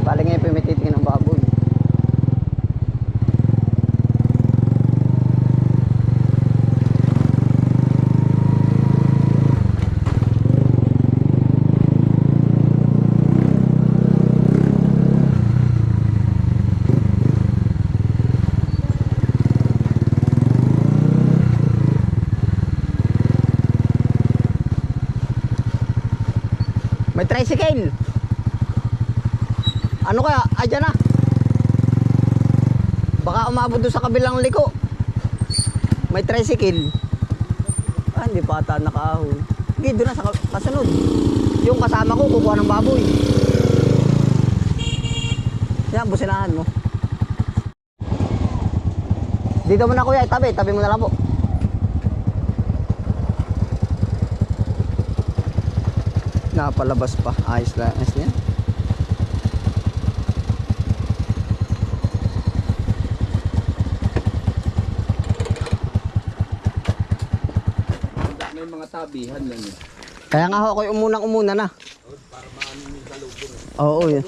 Bali ngayon po may titingin ng baboy. May tricycle. Ano kaya? Ayan na. Baka umabot doon sa kabilang liko. May tricycle. Ah, hindi pa ata nakaahon. Hindi, doon na sa kasunod. Yung kasama ko, kukuha ng baboy. Yan, businahan mo. Dito mo na kuya, tabi mo na lang po. Napalabas pa. Ayos lang. Ayos niya. May mga tabihan lang eh. Kaya nga ako umuna na. Para maano yung galubong. Oo, yun.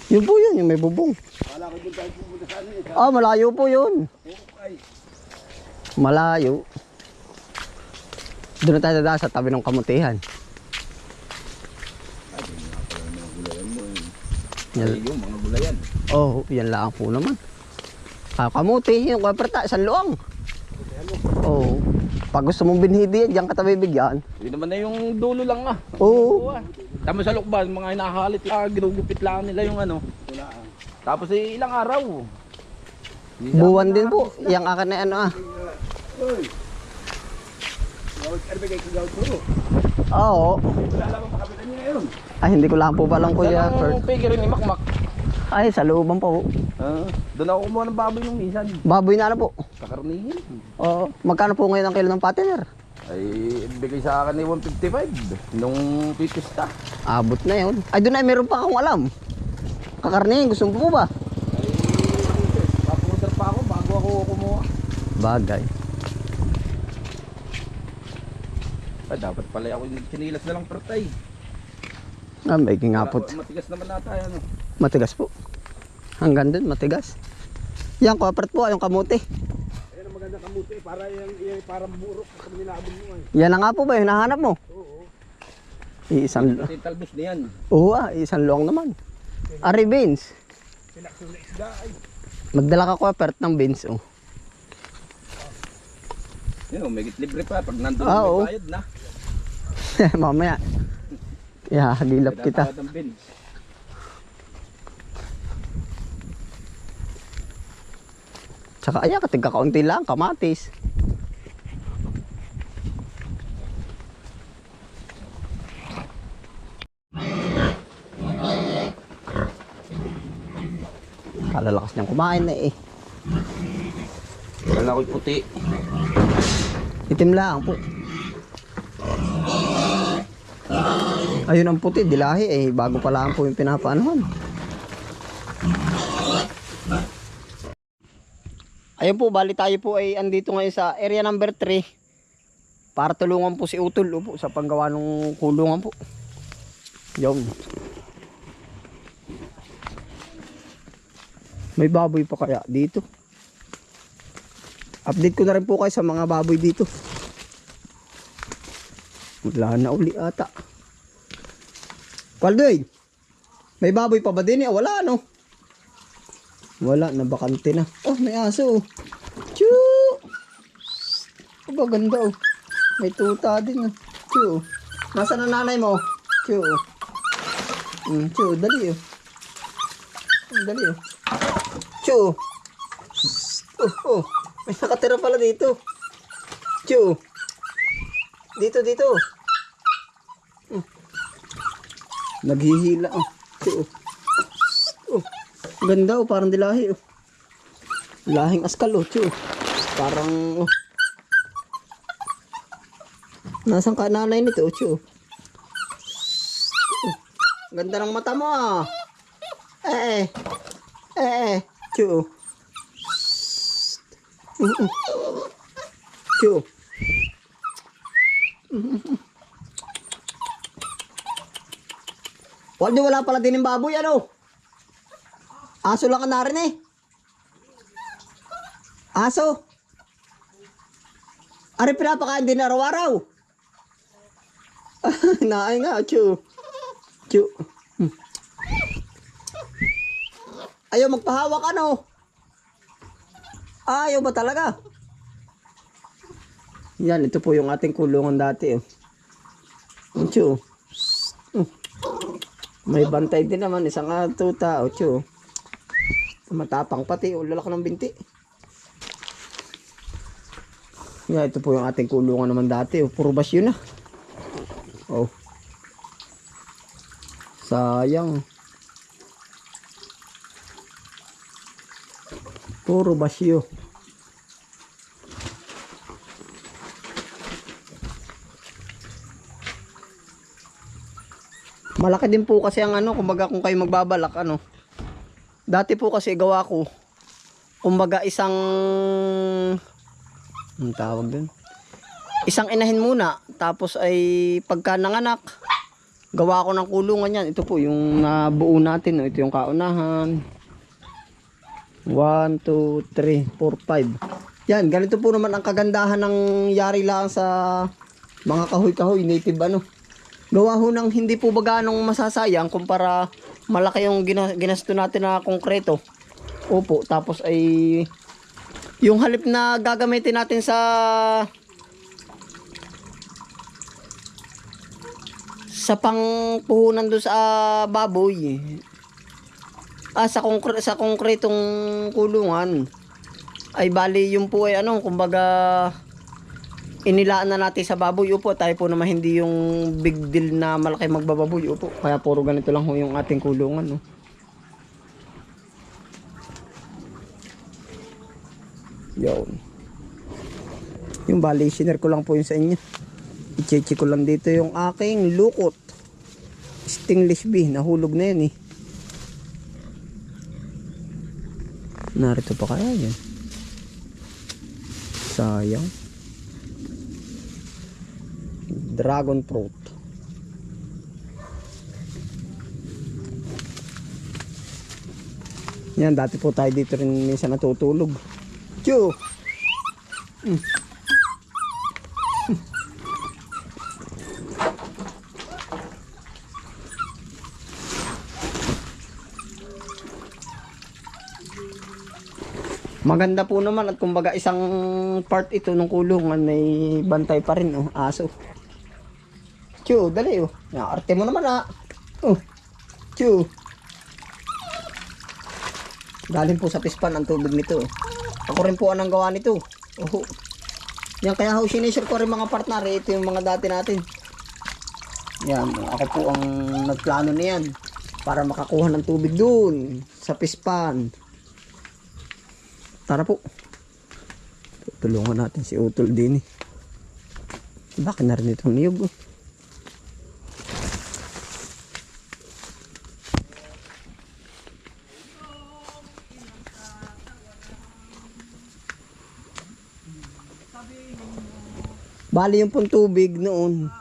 Yun po yun, yung may bubong. Wala ko doon tayo pumunta sa ano eh. Ah, malayo po yun. Okay. Malayo. Doon na tayo dadaan sa tabi ng kamutihan. Ay, yung mga gulayan. Oh, yan lang po naman. Kamuti, yung kaperta, isang luang. Oh, pag gusto mong binhidi yan, diyan ka tabi bigyan. Hindi naman na yung dulo lang ah. Oo. Tama sa lukban, mga hinahalit lang, ginugupit lang nila yung ano. Tapos eh, ilang araw. Buwan din po. Yang akin na ano ah. Oo. Ay, hindi ko lang po palang kuya. Saan ang figure ni Makmak? Ay, sa looban po. Doon ako kumuha ng baboy nung minsan. Baboy na ano po. Kakarnihin. Oo. Magkano po ngayon ang kilo ng patiner? Ay, bigay sa akin ni 155 nung pipista. Abot na yun. Ay, doon ay meron pa akong alam. Kakarnihin, gusto mo po ba? Ay, papunta pa ako bago ako kumuha. Bagay. Ay, dapat pala ako yung sinilas na lang pertay. Ah, may kingapot. Matigas naman nata yan. Matigas po. Hanggang dun, matigas. Yan, kopert po, yung kamuti. Ayan ang maganda kamuti, para yung parang burok pag nilabon mo ay. Yan na nga po ba, yung hinahanap mo? Oo. Iisang... Pati talbos na yan. Oo isang luwang naman. Ari beans. Pinakso na isda ay. Magdala ka kopert ng beans, oh. Yun, may libre pa pag nandun Oo. may bayad na. Mamaya. Dilap kita. Tatawad ang bins. Tsaka ayan, katig kakaunti lang, kamatis. Kalalakas niyang kumain na eh. Wala ko'y puti. Itim lang po. Ayun ang puti, dilahi eh. Bago pa lang po yung pinapaanuhan. Ayun po, bali tayo po ay andito ngayon sa area number 3 para tulungan po si Utol po sa panggawa ng kulungan po. Yun. May baboy pa kaya dito? Update ko na rin po kayo sa mga baboy dito. Wala na uli ata. Kaldoy, may baboy pa ba din eh? Wala no? Wala, nabakante na. Oh, may aso oh. Choo! Oh, ganda oh. May tuta din oh. Choo. Nasaan ang nanay mo? Choo. Choo, dali oh. Dali oh. Choo. Oh, oh. May nakatira pala dito. Choo. Dito, dito. Naghihila oh. Choo. Oh. Ganda oh, parang dilahi oh. Lahing askal oh, choo. Parang oh. Nasaan ka nanay nito oh, choo. Oh. Ganda ng mata mo ah. Choo. Choo. Waldo, wala pala din yung baboy ano? Aso lang ka na rin eh. Aso. Ari pinapakain din araw-araw. Naay nga, chu. Chu. Ayaw magpahawak ano. Ayaw ba talaga? Yan, ito po yung ating kulungan dati. Chu. May bantay din naman, isang tuta. Chu. Matapang pati, lalak ng binti. Yan, ito po yung ating kulungan naman dati. Puro basyo na. Oh. Sayang. Puro basyo. Malaki din po kasi ang ano, kumbaga kung kayo magbabalak ano. Dati po kasi gawa ko, kumbaga isang ang tawag dun. Isang inahin muna, tapos ay pagka nanganak, gawa ko ng kulungan yan. Ito po yung nabuo natin, no? Ito yung kaunahan. 1, 2, 3, 4, 5. Yan, ganito po naman ang kagandahan ng yari lang sa mga kahoy-kahoy, native ano. Gawa ho ng hindi po ba ganong masasayang kumpara malaki yung ginasto natin na konkreto. Opo, tapos ay yung halip na gagamitin natin sa pangpuhunan doon sa baboy. Sa konkretong kulungan ay bali yung po ay ano, kumbaga inilaan na natin sa baboy. Upo, tayo po naman hindi yung big deal na malaki magbababoy. Upo, kaya puro ganito lang ho yung ating kulungan, no? Yun. Yung bali, shiner ko lang po yun sa inyo. I-check ko lang dito yung aking lukot. Stingless bee, nahulog na yun eh. Narito pa kaya yan? Sayang. Dragon fruit. Yan, dati po tayo dito rin minsan natutulog. Chu! Maganda po naman at kumbaga isang part ito ng kulungan may bantay pa rin, oh, aso. Chu, dali oh. Arte mo naman ah. Oh. Chu. Galing po sa pispan ang tubig nito. Ako rin po ang gawa nito. Oh. Yan kaya ho sinishare ko rin mga partner. Ito yung mga dati natin. Yan, ako po ang nagplano niyan para makakuha ng tubig doon sa pispan. Tara po. Tulungan natin si Utol din eh. Bakit na rin itong niyog oh. Bali yung pong tubig noon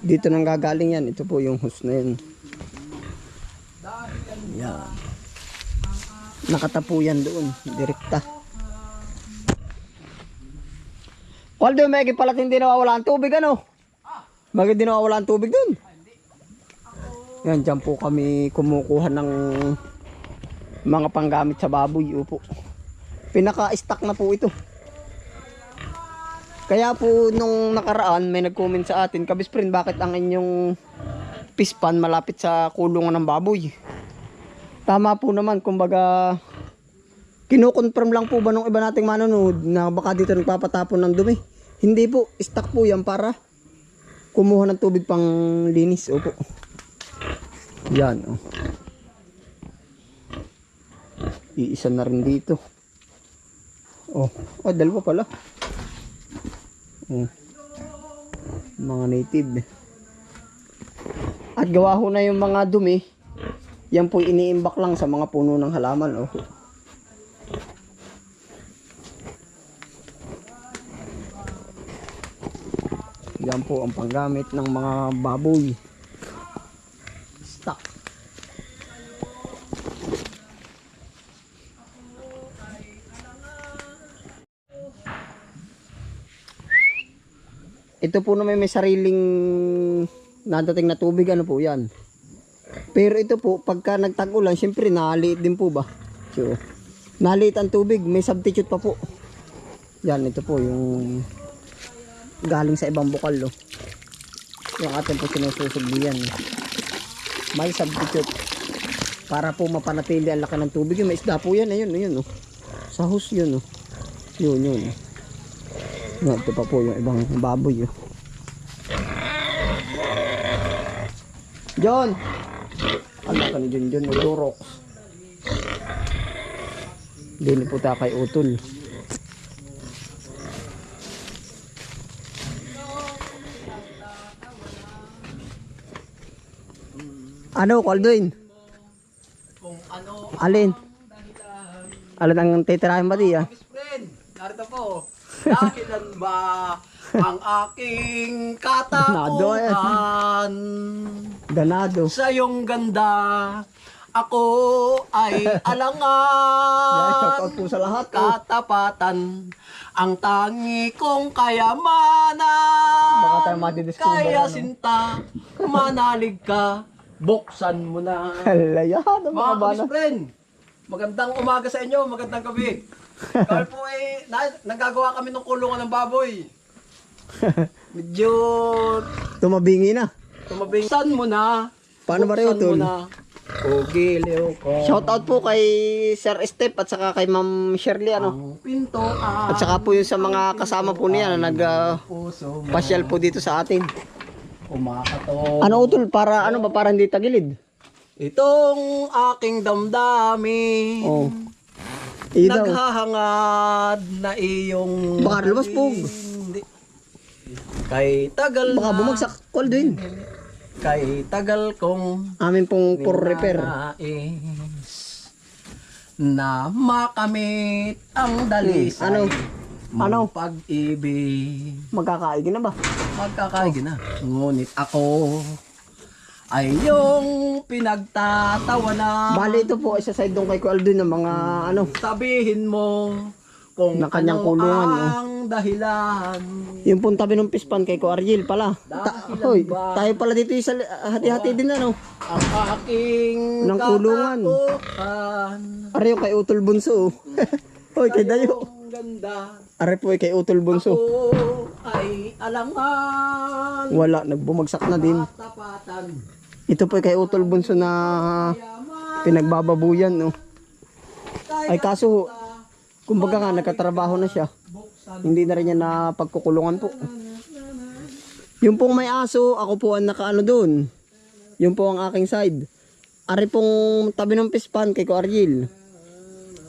dito nang gagaling yan. Ito po yung hose na yun. Yan. Nakatapo yan doon direkta. Waldo, may pala hindi nawawala ang tubig ano? Bakit hindi nawawala ang tubig doon? Yan, dyan po kami kumukuha ng mga panggamit sa baboy. Upo. Pinaka-stack na po ito. Kaya po nung nakaraan may nag-comment sa atin, Kabisprin, bakit ang inyong pispan malapit sa kulungan ng baboy? Tama po naman, kumbaga kinukonfirm lang po ba nung iba nating manonood na baka dito nagpapatapon ng dumi. Hindi po, stock po yan para kumuha ng tubig pang linis. Opo. Yan oh. Iisa na rin dito. Oh, dalawa pala. Oh. Mga native. At gawa ho na yung mga dumi. Yan po iniimbak lang sa mga puno ng halaman. Oh. Yan po ang panggamit ng mga baboy. Stock. ito po na may sariling nadating na tubig, ano po yan. Pero ito po, pagka nagtag-ulan, syempre naliit din po ba? So, naliit ang tubig, may substitute pa po. Yan, ito po yung galing sa ibang bukal, no? Yung atin po sinususuglian. May substitute para po mapanatili ang laki ng tubig. Yung may isda po yan, ayun, ayun, no? Sa hose yun, no? Yun. Ito pa po yung ibang baboy, oh. John! Ala ka ni John, udurok. Dili po ta kay utol. Ano, Caldoin? Kung ano Alin? Alin ang titirahin ba diya? best friend, narito po. Dahilan ba ang aking katauhan? Ganado. Sa iyong ganda, ako ay Yeah, shout alangan. out po sa lahat. Oh. Katapatan, ang tangi kong kayamanan. Baka tayo madidiscover, Kaya ano? sinta, manalig ka, buksan mo na. Halaya, ano Mga mga bana? kabis friend, magandang umaga sa inyo, magandang gabi. Kaya po nagagawa kami ng kulungan ng baboy. Medyo Tumabingi na. tumabing. Buksan mo na. Paano ba rin, Buksan mo Utol? na. Ugiliw ko. Shout out po kay Sir Step at saka kay Ma'am Shirley, ano? Ang pinto At saka po yung sa mga kasama po niya na puso mo. pasyal po dito sa atin. Kumakato. Ano utol, para ano ba, para hindi tagilid? Itong aking damdamin. Oh. Ilaw. Naghahangad na iyong Baka lumos po. hindi. Kay tagal Baka na, bumagsak, Caldoin. kay tagal kong Amin pong for repair. ninanais na makamit ang dalisay. Ano? Ano? Mong pag-ibig. Magkakaigin na ba? Magkakaigin na. Ngunit ako ay yung pinagtatawanan. Bali ito po, isa side doon kay Caldoin ng mga ano. Sabihin mo kung Ng kanyang ano kulungan, no? ang dahilan. Yung pong tabi ng pispan kay Ko Ariel pala. Dahilan Hoy, ba? tayo pala dito isa hati-hati din ano. Ang aking Ng kulungan. katakutan. Are yung kay Utol Bunso. Hoy, kay Dayo. Ang ganda. Are po kay Utol Bunso. Ako ay alangan. Wala, nagbumagsak na din. Tapatan. Ito po kay Utol Bunso na pinagbababuyan, no. Ay kaso, kumbaga nga nagkatrabaho na siya. Hindi na rin niya na pagkukulungan po. Yung pong may aso, ako po ang nakaano doon. Yung po ang aking side. Ari pong tabi ng pispan kay Ko Ariel.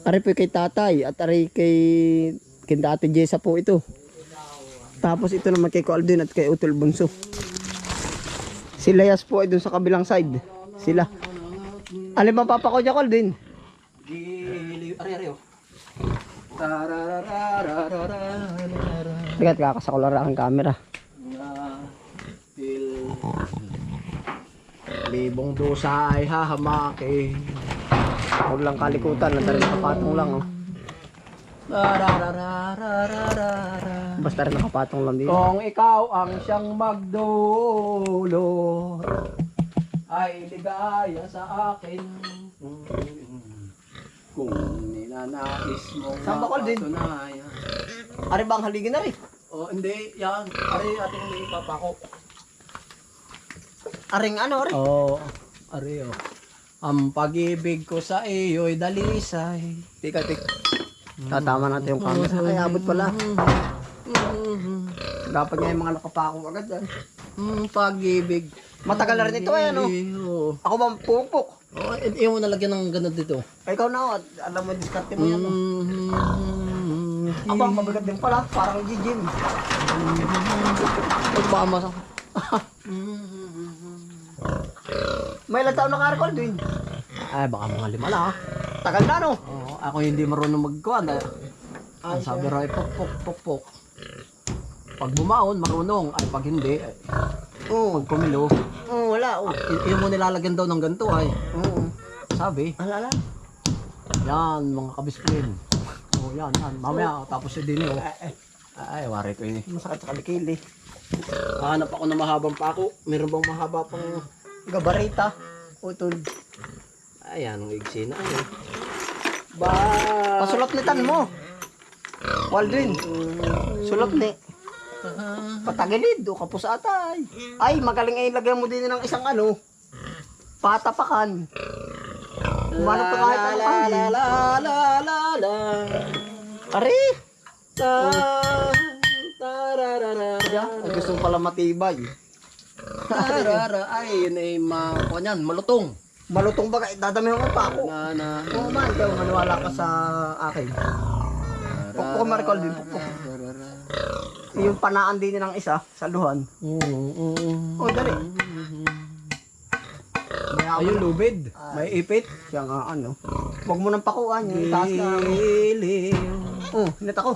Ari po kay tatay at ari kay Ate Jessa po ito. Tapos ito naman kay Ko Aldin at kay Utol Bunso. Si Layas po ay doon sa kabilang side. Sila. Alin ba papa ko dyan, Aldin? Giliw. Ari. Ligat kakasakulara ang camera. Libong dusa ay hahamaki. Huwag lang kalikutan, natarin nakapatong lang, oh. Basta rin nakapatong lang dito. Kung ikaw ang siyang magdulot, ay ligaya sa akin. Kung ninanais mong Saan ba, Calvin? mapatunayan. Ari ba ang haligin na rin? O hindi, yan. Ari ating ipapako. Aring ano, ari? Oo, ari o. Ang pag-ibig ko sa iyo'y dalisay. Tika. Tatama natin yung camera. Ay, abot pala. Dapat nga yung mga nakapako agad yan. Pag-ibig. Matagal na rin ito eh, ano? Oo. Ako ba pupok? Oh, yung mo nalagyan ng ganun dito. Ay, ikaw na, oh. Alam mo, diskarte mo yan, oh. Aba, mabigat din pala. Parang gym. Pagbamas ako. May ilang taon na ka-record din. Ay, baka mga 5 lang. Tagal na, no? Oh, ako hindi marunong magkuhan. Ang sabi raw ay pok. Pag bumaon, marunong. Ay, pag hindi, ay, Oo. pag kumilo. Wala, oh. Yung mo nilalagyan daw ng ganito ay. Oo. Sabi, Alala. yan mga kabisklin. Oh, yan. Mamaya, tapos yun din oh. Ay, wari ko yun eh. Masakit sa kalikili. Hanap ako ng mahabang pako. Meron bang mahaba pang... Gabarita. Utol. Ayan, ang iksi na eh. Ba... Pasulot-nitan mo. Waldwin. Sulot ni. Patagilid. O kapos atay. Ay, magaling ay lagyan mo din ng isang ano. Patapakan. Umano pa kahit ano kanin. Ari. Ay, gusto mo pala matibay. Ay, yun ay malutong. Malutong ba? Dadami mo pa ako. Na. Oo man, ikaw maniwala ka sa akin. Pukpuk ko ma-recall din. Pukpuk. Yung panaan din ng isa sa luhan. Oh, dali. Ayun, lubid. May ipit. Siya nga ano. Huwag mo nang pakuan. Yung taas na. Oh, hinat ako.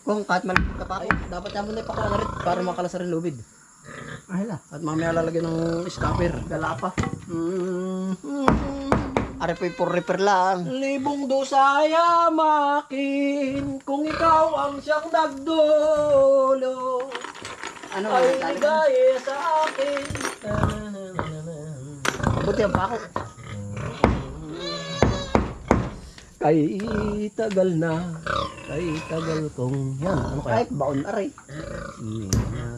Kung kahit malapit ka pa ako. Ay, dapat naman na ipakuha na rin para makalasar yung lubid. Ay la. At mamaya lalagyan ng stopper. Gala pa. Ari po yung repair lang. Libong dosaya makin kung ikaw ang siyang nagdulo. Ano? Ay ligaya sa akin. Buti ang pako. Kay tagal na. Kay tagal kong yan. Ano Ay, kaya? baon aray.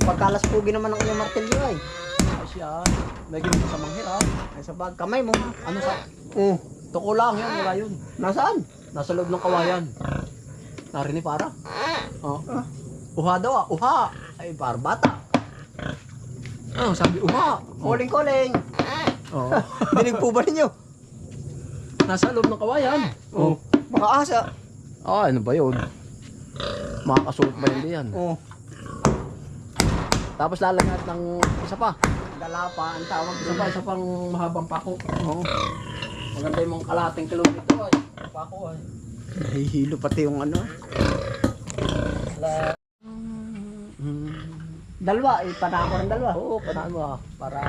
Pagkalas pugi naman ng inyong martilyo ay. Siya. May ginagawa sa manghirap. Ay sa bag. Kamay mo. Ano sa? Oh. Tuko lang yan. Wala yun. Nasaan? Nasa loob ng kawayan. Narinig para. Oh. Uha daw ah. Uha. Ay para bata. Oh, sabi uha. Koling-koling. Oh. Dinig po ba ninyo? Nasa loob ng kawayan. Oh. Baka asa. Ah, ano ba yun? Makakasuot ba yun diyan? Oh. Tapos lalagyan ng isa pa. Gala pa ang tawag. Isa pang mahabang pako. Oo. Maganda yung mga kalahating kilometro ay. Pako ay. Nahihilo pati yung ano. Dalawa. Ipanako ng dalawa. Oo, panalo ah. Para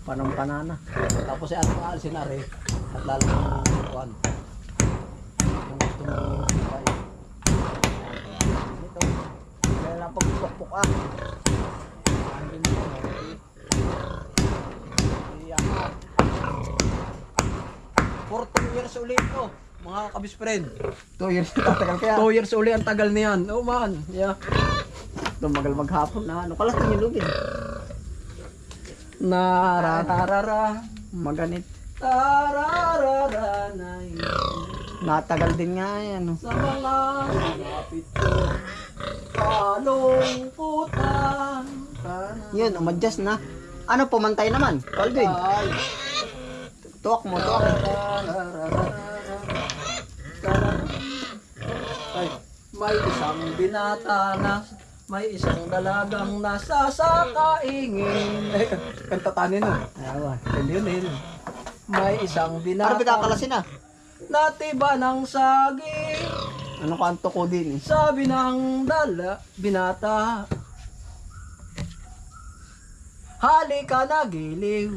Panang panana. tapos ay ano alisin na rin. At lalagyan ng kuwan. Kung gusto mo ay. Ito. Kaya na pagpukpuk ah. Hindi mo iyangat. 14 years ulit ko, mga kabis friend. 2 years tatagal kaya. 2 years uli ang tagal niyan. Oh man, yeah. Tumagal maghapon na ano. Kalas na nilugin. Narararara, Maganit. tarararara na Natagal din nga yan. sa mga lapit ko. Kalungkutan. Yun, umadjust na. Ano, pumantay naman. Calvin. Ay, Tuwak mo, tuwak. Ay, may isang binata na may isang dalagang nasa sa kaingin. Ay, kantatanin no. Ayawa. Lionel. May isang Para binata pinakalasin na. natiba ng saging. Ano kanto ko din eh. Sabi ng binata, halika na giliw.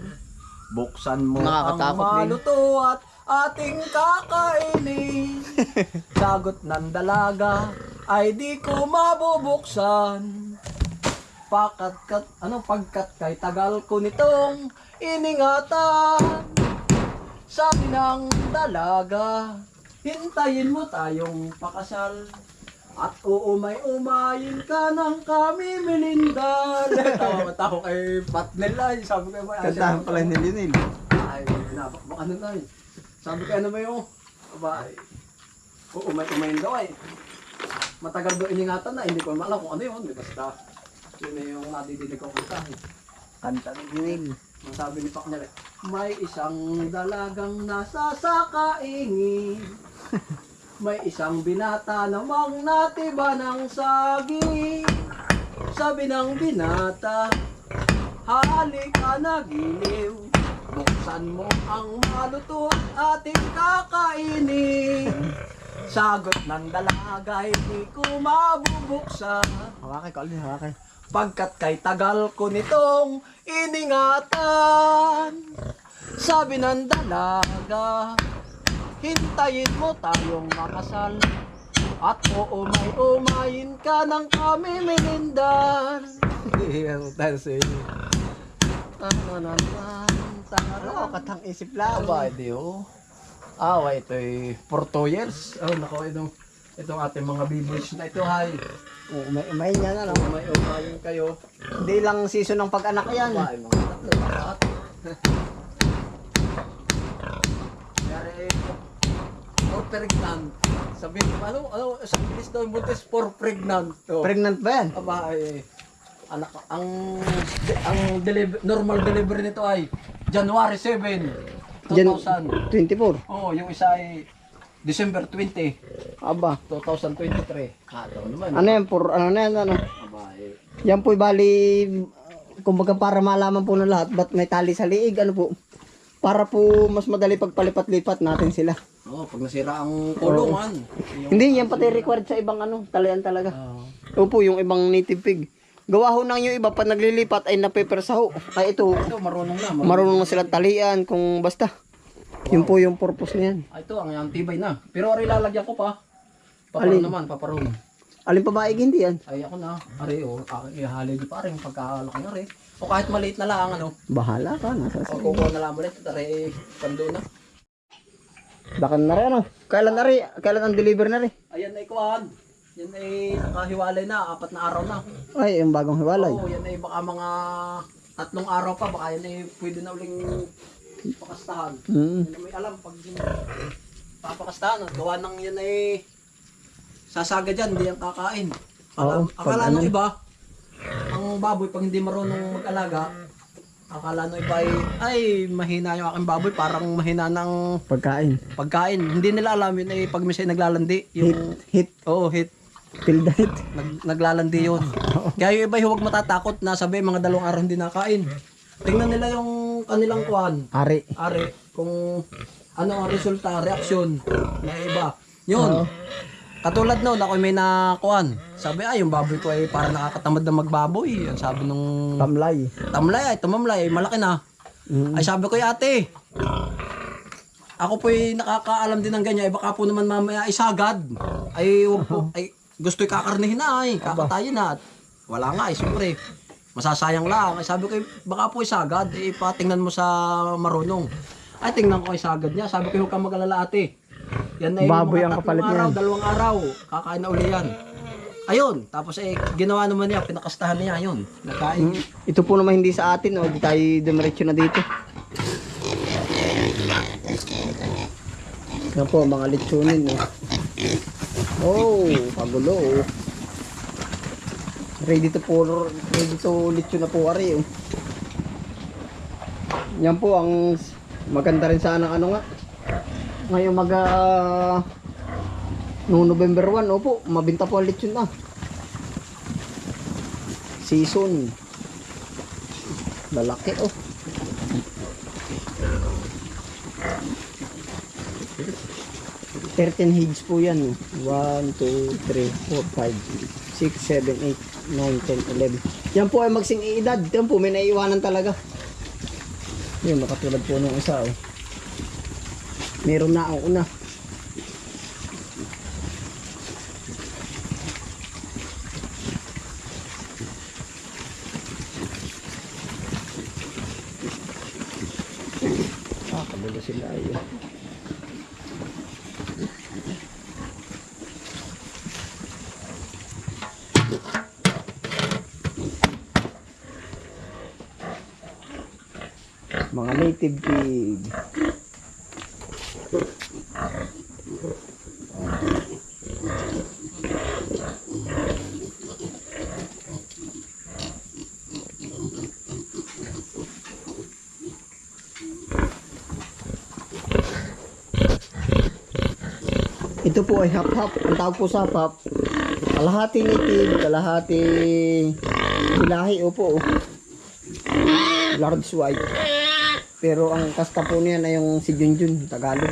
Buksan mo ang Nakakatakot din. maluto at ating kakainin. Sagot ng dalaga ay di ko mabubuksan. Pagkat kay tagal ko nitong iningatan. Sabi ng dalaga, hintayin mo tayong pakasal. At uumay-umayin ka ng kami milindal. Tawa kay Patnel ay. Sabi ko ba? Kantahan pala ni Lionel. Ay, ano na eh. Sabi ko ano ba yung? Aba ay. Uumay-umayin daw ay. Matagal doon iningatan na. Hindi ko alam kung ano yun. Basta yun na yung nadidinig ko kanta. Kanta ni Lionel. Ang sabi ni Patnel eh, may isang dalagang nasa sakaingin. May isang binata namang natiba ng saging. Sabi ng binata, halika na giliw. Buksan mo ang maluto at ating kakainin. Sagot ng dalaga, hindi ko mabubuksan. Hawakay, Calvin, hawakay. Pagkat kay tagal ko nitong iningatan. Sabi ng dalaga, hintayin mo tayong makasal. At umayin ka ng kami menindan. Tayo sa inyo. Ano, katang isip lang. Aba, hindi oh. Ito'y for 2 years. Nako, itong ating mga bibis na ito, hay. Umay niya na, no? Umayin kayo. Hindi lang season ng pag-anak yan. Mga tatlo, lahat. Kaya for pregnant. Sabihin mo, sa English daw, buntis for pregnant. Pregnant ba yan? Aba, anak, normal delivery nito ay January 7, 2000. 24. Yung isa ay December 20, Aba. 2023. Ito naman. Ano yan? Ano na yan? Ano? Aba, Yan po'y bali, kumbaga para malaman po ng lahat, ba't may tali sa liig? Ano po? Para po mas madali pagpalipat-lipat natin sila. pag nasira ang kulungan. Hindi, yan pati required sa ibang talian talaga. Opo, yung ibang native pig. Gawa ho nang yung iba, pag naglilipat ay napepersa ho. Ay ito, Ito, marunong na. marunong na silang talian kung basta. Yun po yung purpose niyan. Ito, ang tibay na. Pero ari lalagyan ko pa. Paparoon naman, paparoon. Alin pa ba hindi yan? Ay ako na. Ari, aking ihali di pa rin pagkakalaki na rin. O kahit maliit na lang, Bahala ka, nasa O kukuha na lang ulit. Ari, pando na. Dakan na rin ano? Kailan ang deliver na rin? Ayan ay kuhan. Yan ay nakahiwalay na, 4 na araw na. Ay, yung bagong hiwalay. Yan ay baka mga 3 araw pa, baka yan ay pwede na uling pakastahan. Yan na may alam pag papakastahan. Gawa ng yan ay sasaga dyan, hindi yan kakain. Akala nung iba, ang baboy pag hindi marunong mag-alaga, akala nung iba ay mahina yung aking baboy, parang mahina ng pagkain. Hindi nila alam yun ay pag minsan naglalandi. Yung Hit. Oo, hit. Pildahit. Naglalandi yun. Kaya yung iba huwag matatakot na sabi mga 2 araw hindi nakain. Tingnan nila yung kanilang kuhan. Ari. Kung ano ang resulta, reaksyon na iba. Yun. Katulad noon, ako may nakuhan. Sabi yung baboy ko ay parang nakakatamad na magbaboy. Ang sabi nung tumamlay, malaki na. Ay sabi ko, ate, ako po'y nakakaalam din ng ganyan. Baka po naman mamaya isagad. Gusto'y kakarnihin na kakatayin na. At wala nga siyempre. Masasayang lang. Ay sabi ko, baka po isagad. Patingnan mo sa marunong. Ay tingnan ko isagad niya. Sabi ko, huwag kang mag-alala ate. Yan ay baboy mga ang kapalit 3 araw, niyan. 2 araw. Kakain na uli yan. Ayun. Tapos ginawa naman niya. Pinakastahan niya. Ayun. Nakain. Ito po naman hindi sa atin. Di tayo dumiretso na dito. Yan po, mga litsunin. Pagulo. Ready to lechon na po ari. Yan po ang maganda rin sana ngayon noong November 1, mabinta po ang lechon na. Season. Lalaki 13 heads po yan. 1, 2, 3, 4, 5, 6, 7, 8, 9, 10, 11. Yan po ay magsing edad. Yan po may naiiwanan talaga. Yun, nakatulad po nung isa. Meron na ang una. Kabulo sila yun. Mga native pig. Ito po ay hap-hap. Ang tawag po sa hap-hap. Kalahati native, kalahati bilahi. Large white. Pero ang kasta po niyan ay yung si Junjun, Tagalog.